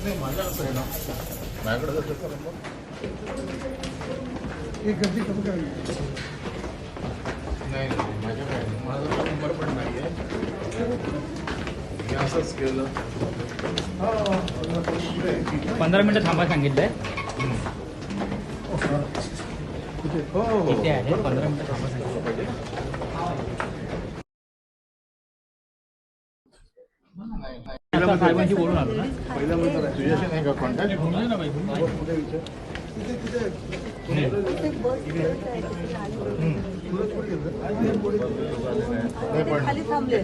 नाही माझ्या कसं आहे ना माझ्याकडे जर त्याचा नंबर एक गर्दी कमी करावी नाही माझ्याकडे माझा नंबर पण नाही आहे मी असंच केलं 15 मिनिटं थांबा सांगितलंय हो इथे आहे 15 मिनिटं थांबा सांगितलं पाहिजे आता साहेबांशी बोलून आलो ना पहिला नंबर आहे तुझ्याशी नाही का कॉन्टॅक्ट बोलून ना बाई कुठे विचार खाली थांबले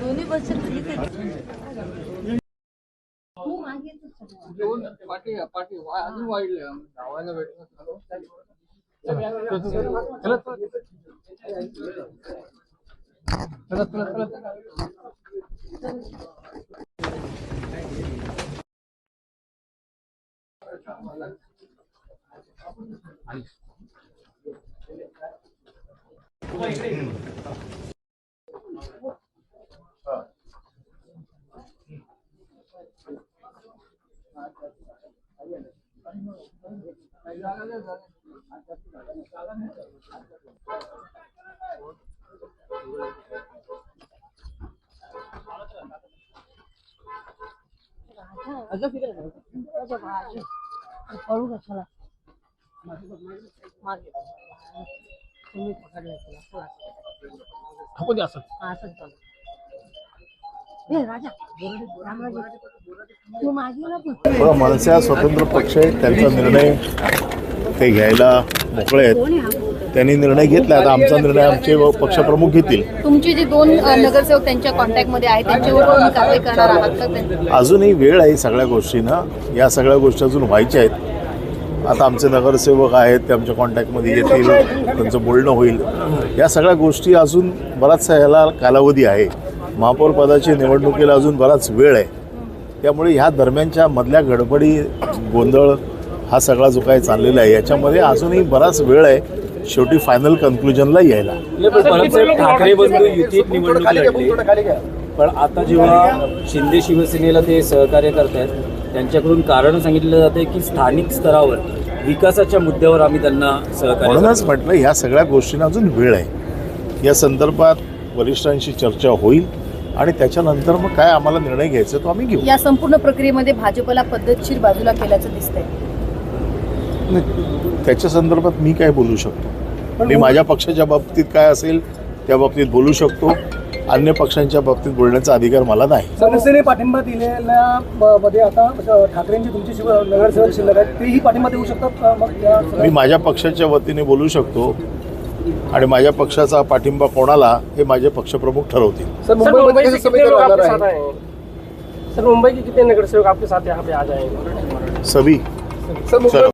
दोन्ही बस पाठी अजून वाढले गावाला भेटलं पळू का चला मागे तुम्ही पकडलं आपण असं असं चालू हे राजा तू मागे ना बघा मनसे हा स्वतंत्र पक्ष आहे त्यांचा निर्णय ते घ्यायला मोकळे आहेत त्यांनी निर्णय घेतला आता आमचा निर्णय आमचे पक्षप्रमुख घेतील तुमचे जे 2 नगरसेवक त्यांच्या कॉन्टॅक्टमध्ये आहेत त्यांच्यावर तुम्ही कारवाई करणार आहात का? अजूनही वेळ आहे सगळ्या गोष्टींना या सगळ्या गोष्टी अजून व्हायच्या आहेत आता आमचे नगरसेवक आहेत ते आमच्या कॉन्टॅक्टमध्ये येतील त्यांचं बोलणं होईल या सगळ्या गोष्टी अजून बराचसा याला कालावधी आहे महापौर पदाची निवडणुकीला अजून बराच वेळ आहे त्यामुळे ह्या दरम्यानच्या मधल्या गडबडी गोंधळ हा सगळा जो काही चाललेला आहे याच्यामध्ये अजूनही बराच वेळ आहे शेवटी फायनल कन्क्लुजनला यायला ठाकरे बंधू युतीत निवडणूक लढली पण आता जेव्हा शिंदे शिवसेनेला ते सहकार्य करतायत त्यांच्याकडून कारण सांगितलं जाते की स्थानिक स्तरावर विकासाच्या मुद्द्यावर आम्ही त्यांना सहकार्य म्हणूनच म्हटलं ह्या सगळ्या गोष्टींना अजून वेळ आहे या संदर्भात वरिष्ठांशी चर्चा होईल आणि त्याच्यानंतर मग काय आम्हाला निर्णय घ्यायचा तो आम्ही घेऊ या संपूर्ण प्रक्रियेमध्ये भाजपला पद्धतशीर बाजूला केल्याचं दिसतंय त्याच्या संदर्भात मी काय बोलू शकतो मी माझ्या पक्षाच्या बाबतीत काय असेल त्या बाबतीत बोलू शकतो अन्य पक्षांच्या बाबतीत बोलण्याचा अधिकार मला नाही मनसेने पाठिंबा दिलेल्या मध्ये आता ठाकरेंची तुमची नगरसेवक शिल्लक आहेत तेही पाठिंबा देऊ शकतात मग मी माझ्या पक्षाच्या वतीने बोलू शकतो आणि माझ्या पक्षाचा पाठिंबा कोणाला हे माझे पक्षप्रमुख ठरवतील सर मुंबई के कितने नगरसेवक आपके साथ यहाँ पे आ जाएंगे सभी सर